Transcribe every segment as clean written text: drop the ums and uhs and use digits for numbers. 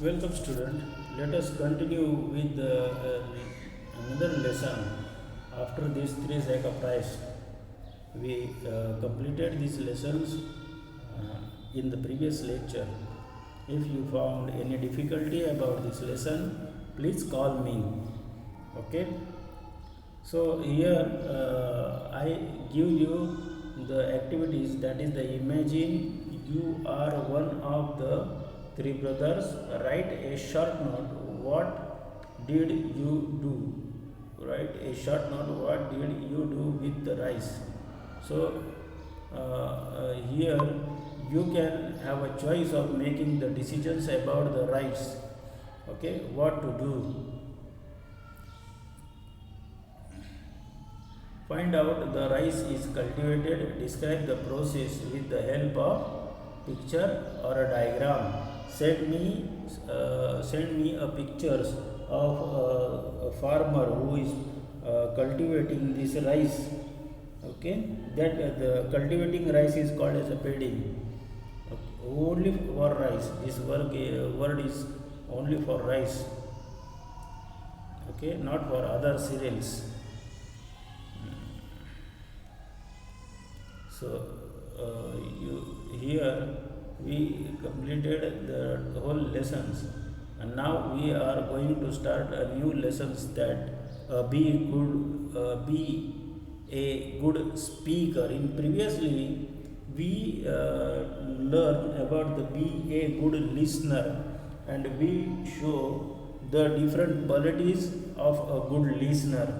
Welcome student. Let us continue with another lesson. After these three exercises, we completed these lessons in the previous lecture. If you found any difficulty about this lesson, please call me. Okay. So here I give you the activities, that is the imagine you are one of the three brothers. Write a short note. What did you do? Write a short note. What did you do with the rice? So here you can have a choice of making the decisions about the rice. Okay, what to do. Find out the rice is cultivated. Describe the process with the help of picture or a diagram. Send me a pictures of a farmer who is cultivating this rice. Okay, that the cultivating rice is called as a paddy. Okay. Only for rice. This word is only for rice. Okay, not for other cereals. So here we completed the whole lessons, and now we are going to start a new lessons, that be a good speaker. In previously we learn about the be a good listener, and we show the different qualities of a good listener.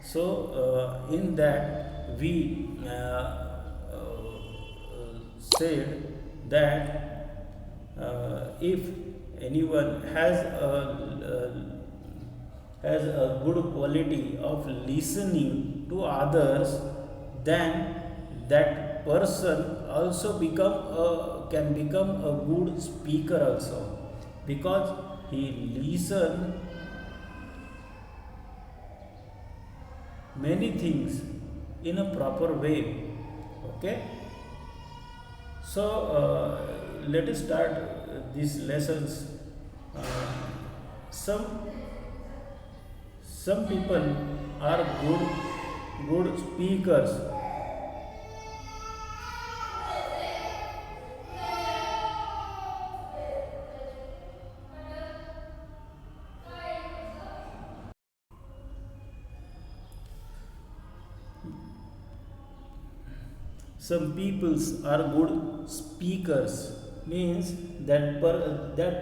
So in that we said that if anyone has a good quality of listening to others, then that person also can become a good speaker also, because he listen many things in a proper way. Okay. So let us start these lessons. Some people are good speakers. Some peoples are good speakers, means that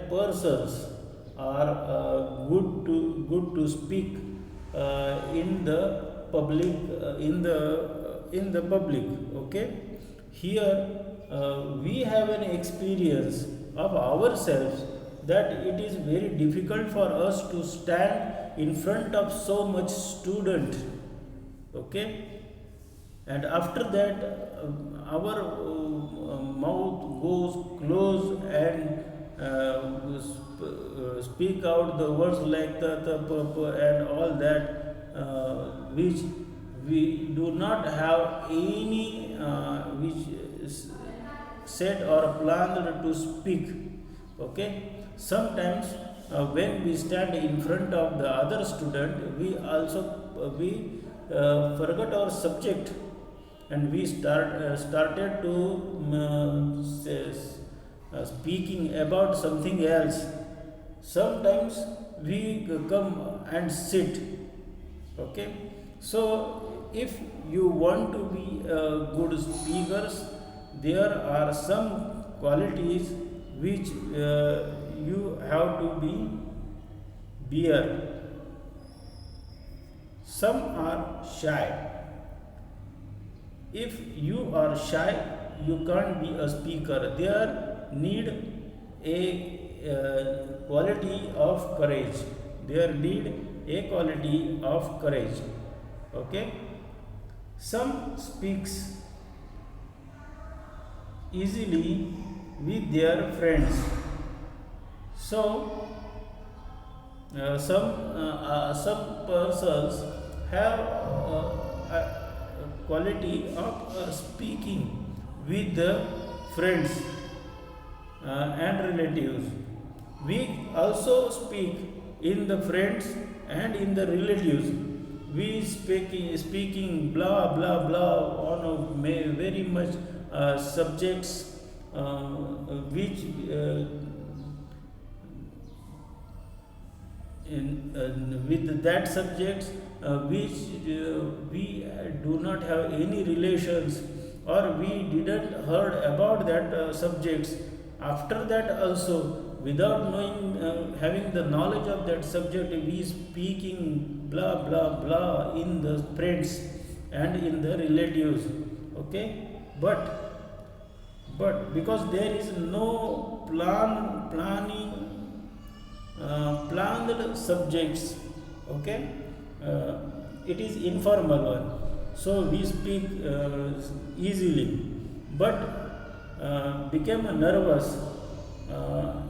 persons are good to speak in the public, in the public. Okay, here we have an experience of ourselves that it is very difficult for us to stand in front of so much student. Okay, and after that our mouth goes closed, and speak out the words like the and all that, which we do not have any which is set or planned to speak. Okay, sometimes when we stand in front of the other student, we also forgot our subject, and we started to speaking about something else. Sometimes we come and sit. Okay, so if you want to be good speakers, there are some qualities which you have to be bear. Some are shy. If you are shy, you can't be a speaker. There need a quality of courage. There need a quality of courage. Okay, some speaks easily with their friends. So some persons have quality of speaking with the friends and relatives, We also speak in the friends and in the relatives. We speaking blah blah blah on very much subjects which with that subjects which we do not have any relations, or we didn't heard about that subjects. After that also, without knowing, having the knowledge of that subject, we speaking blah blah blah in the friends and in the relatives. Okay, but because there is no planned subjects. Okay, it is informal one, so we speak easily, but became nervous uh,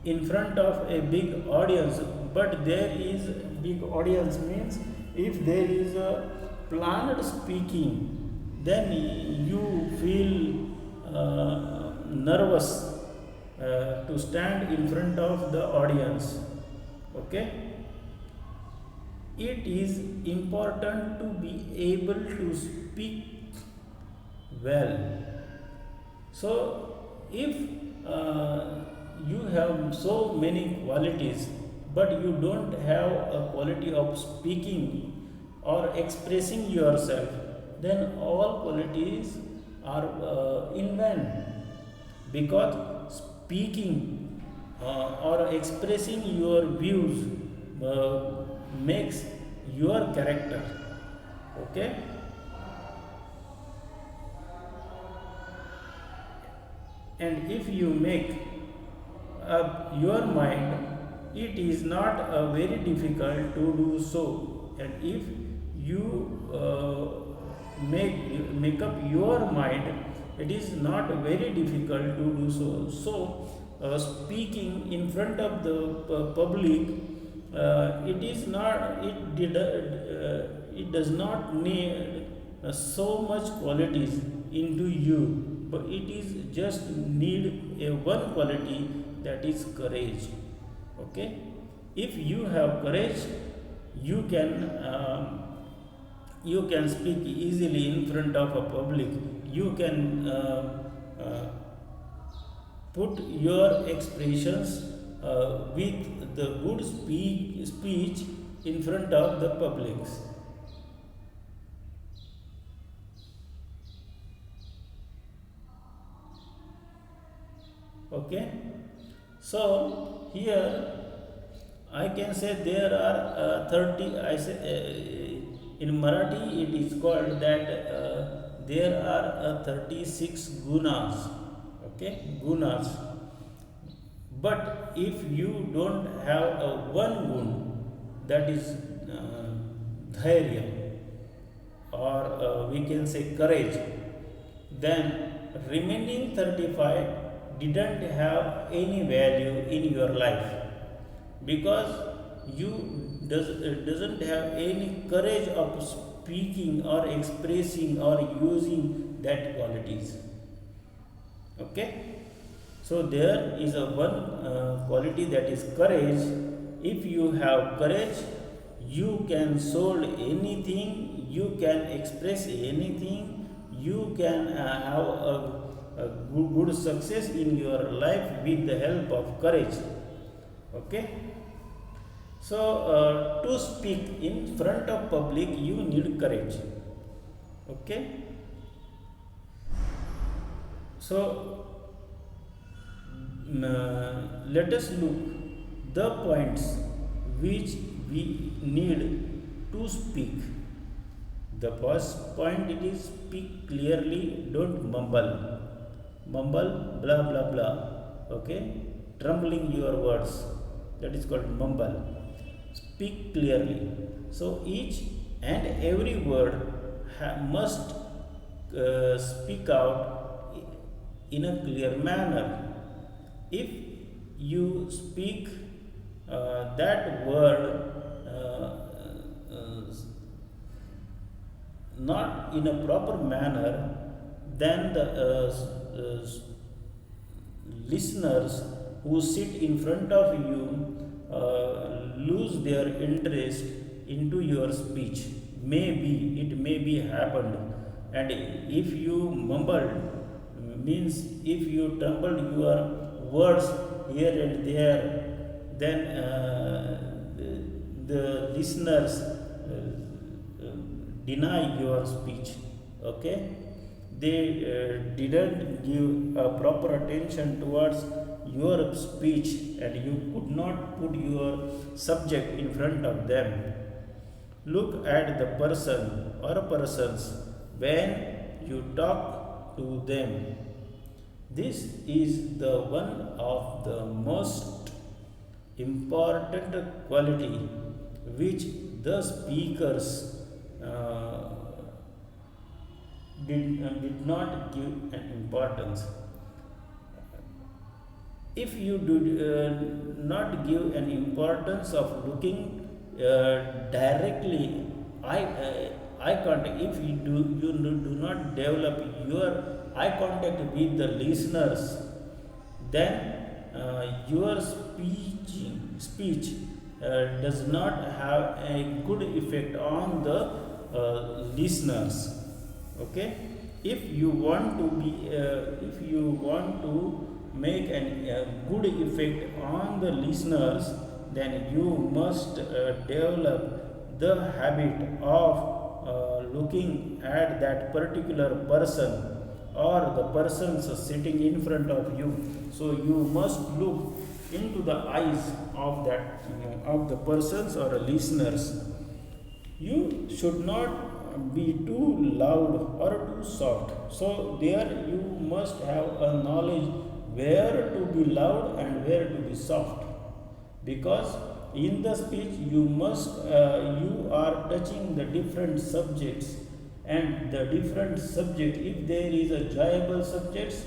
in front of a big audience. But there is big audience means, if there is a planned speaking, then you feel nervous to stand in front of the audience. Okay, it is important to be able to speak well. So if you have so many qualities, but you don't have a quality of speaking or expressing yourself, then all qualities are in vain, because speaking or expressing your views makes your character. Okay, and if you make up your mind, it is not very difficult to do so. And if you make up your mind, it is not very difficult to do so. So speaking in front of the public, it is not it does not need so much qualities into you, but it is just need a one quality, that is courage. Okay, if you have courage, you can speak easily in front of a public. You can put your expressions with the good speech in front of the publics. Okay, so here I can say there are 30, I say in Marathi it is called that there are 36 gunas. Okay, gunas. But if you don't have a one gun, that is dhairya, or we can say courage, then remaining 35 didn't have any value in your life, because you doesn't have any courage of speaking or expressing or using that qualities. Okay, so there is a one quality, that is courage. If you have courage, you can solve anything, you can express anything, you can have a good success in your life with the help of courage. Okay, so to speak in front of public, you need courage. Okay, so let us look the points which we need to speak. The first point, it is speak clearly, don't mumble blah blah blah. Okay, trembling your words, that is called mumble. Speak clearly. So each and every word must speak out in a clear manner. If you speak that word not in a proper manner, then the listeners who sit in front of you lose their interest into your speech. Maybe it may be happened, and if you mumbled, means if you tumbled your words here and there, then the listeners deny your speech. Okay, they didn't give proper attention towards your speech, and you could not put your subject in front of them. Look at the person or persons when you talk to them. This is the one of the most important quality which the speakers uh, did not give an importance. If you do not give an importance of looking directly eye contact, if you do not develop your eye contact with the listeners, then your speech does not have a good effect on the listeners. Okay, if you want to be if you want to make a good effect on the listeners, then you must develop the habit of looking at that particular person or the persons sitting in front of you. So you must look into the eyes of that of the persons or listeners. You should not be too loud or too soft. So there you must have a knowledge where to be loud and where to be soft, because in the speech you are touching the different subjects, and the different subject, if there is a joyable subjects,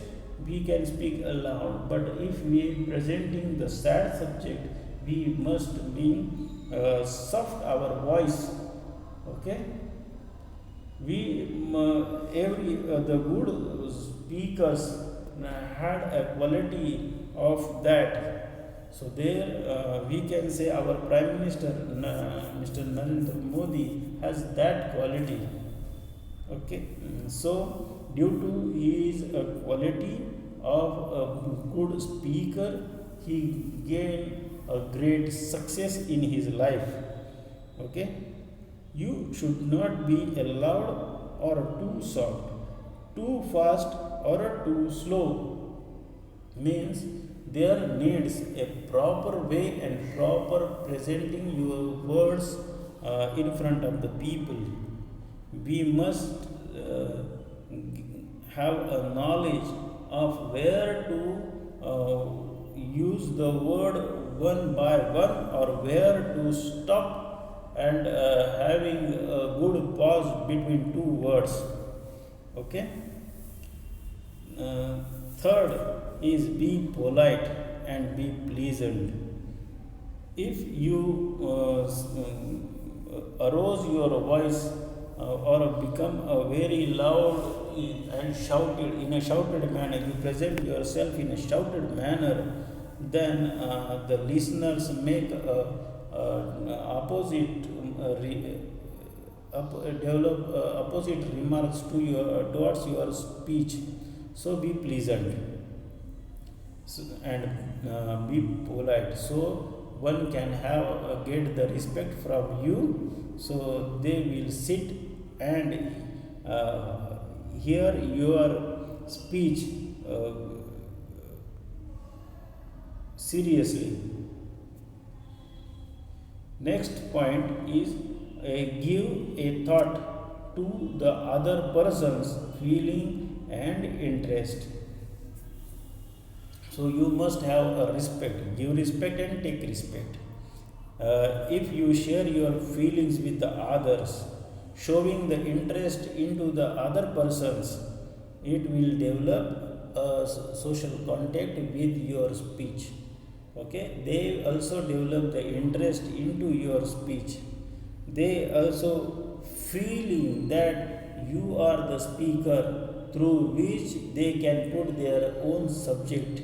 we can speak aloud, but if we are presenting the sad subject, we must be soft our voice. Okay, we every the good speakers had a quality of that. So there we can say our Prime Minister Mr. Narendra Modi has that quality. Okay, so due to his quality of a good speaker, he gained a great success in his life. Okay, you should not be loud or too soft, too fast or too slow. Means there needs a proper way and proper presenting your words in front of the people. We must have a knowledge of where to use the word one by one, or where to stop and having a good pause between two words. Okay. Third is be polite and be pleasant. If you arouse your voice or become a very loud and shouted in a shouted manner, you present yourself in a shouted manner, then the listeners make develop opposite remarks to towards your speech. So be pleasant and be polite, so one can have get the respect from you. So they will sit and hear your speech seriously. Next point is give a thought to the other person's feeling and interest. So you must have a respect, give respect and take respect. If you share your feelings with the others, showing the interest into the other persons, it will develop a social contact with your speech. Okay, they also develop the interest into your speech. They also feeling that you are the speaker through which they can put their own subject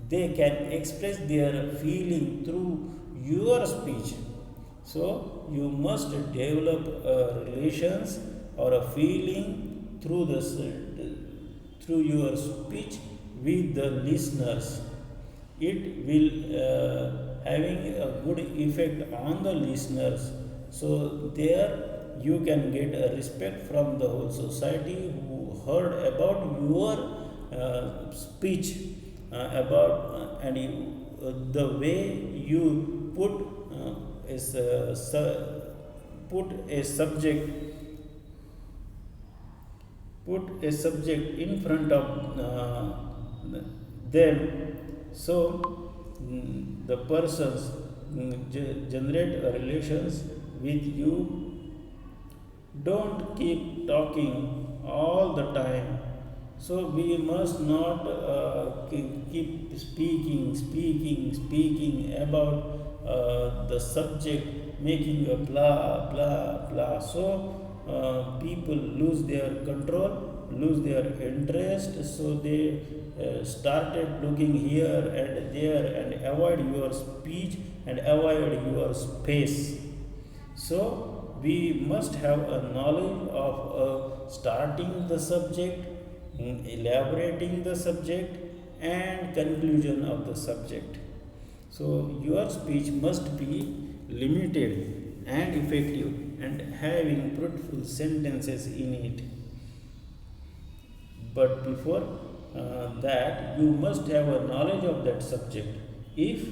they can express their feeling through your speech. So you must develop relations or a feeling through through your speech with the listeners. It will having a good effect on the listeners. So there you can get a respect from the whole society who heard about your speech about and the way you put a subject put a subject in front of them. So the persons generate a relations with you. Don't keep talking all the time. So we must not keep speaking about the subject, making a blah blah blah. So people lose their control, lose their interest. So they started looking here and there and avoid your speech and avoid your space. So we must have a knowledge of starting the subject, elaborating the subject, and conclusion of the subject. So your speech must be limited and effective and having fruitful sentences in it. But before that, you must have a knowledge of that subject. If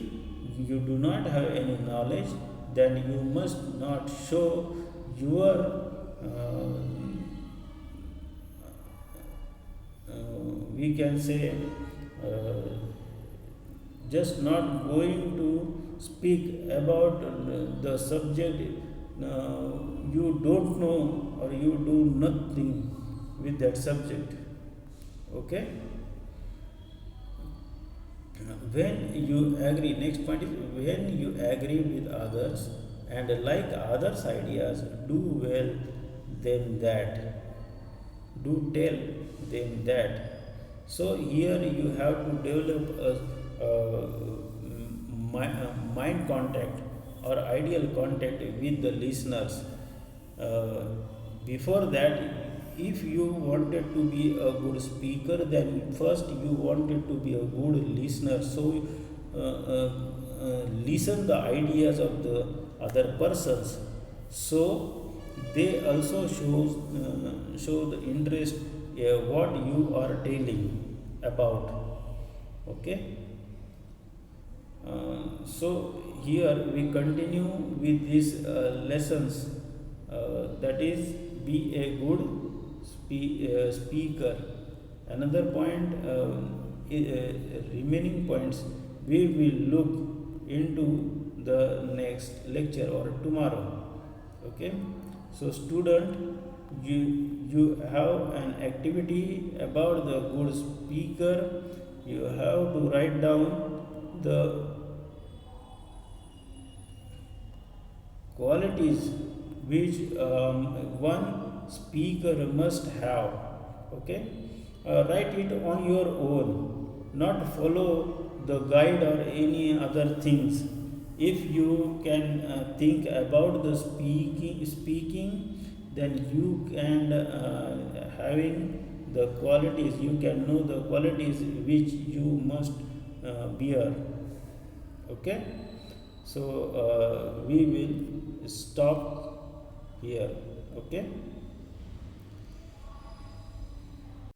you do not have any knowledge, then you must not show your we can say just not going to speak about the subject you don't know or you do nothing with that subject. Okay, when you agree, next point is when you agree with others and like others ideas, do well them that, do tell them that. So here you have to develop mind contact or ideal contact with the listeners. uh, Before that, if you wanted to be a good speaker, then first you wanted to be a good listener. So listen the ideas of the other persons, so they also show the interest what you are telling about. Okay, so here we continue with these lessons, that is be a good speaker. Another point, remaining points we will look into the next lecture or tomorrow. Okay, so student, you have an activity about the good speaker. You have to write down the qualities which one speaker must have. Okay, write it on your own, not follow the guide or any other things. If you can think about the speaking, then you can having the qualities, you can know the qualities which you must bear. Okay, so we will stop here. Okay.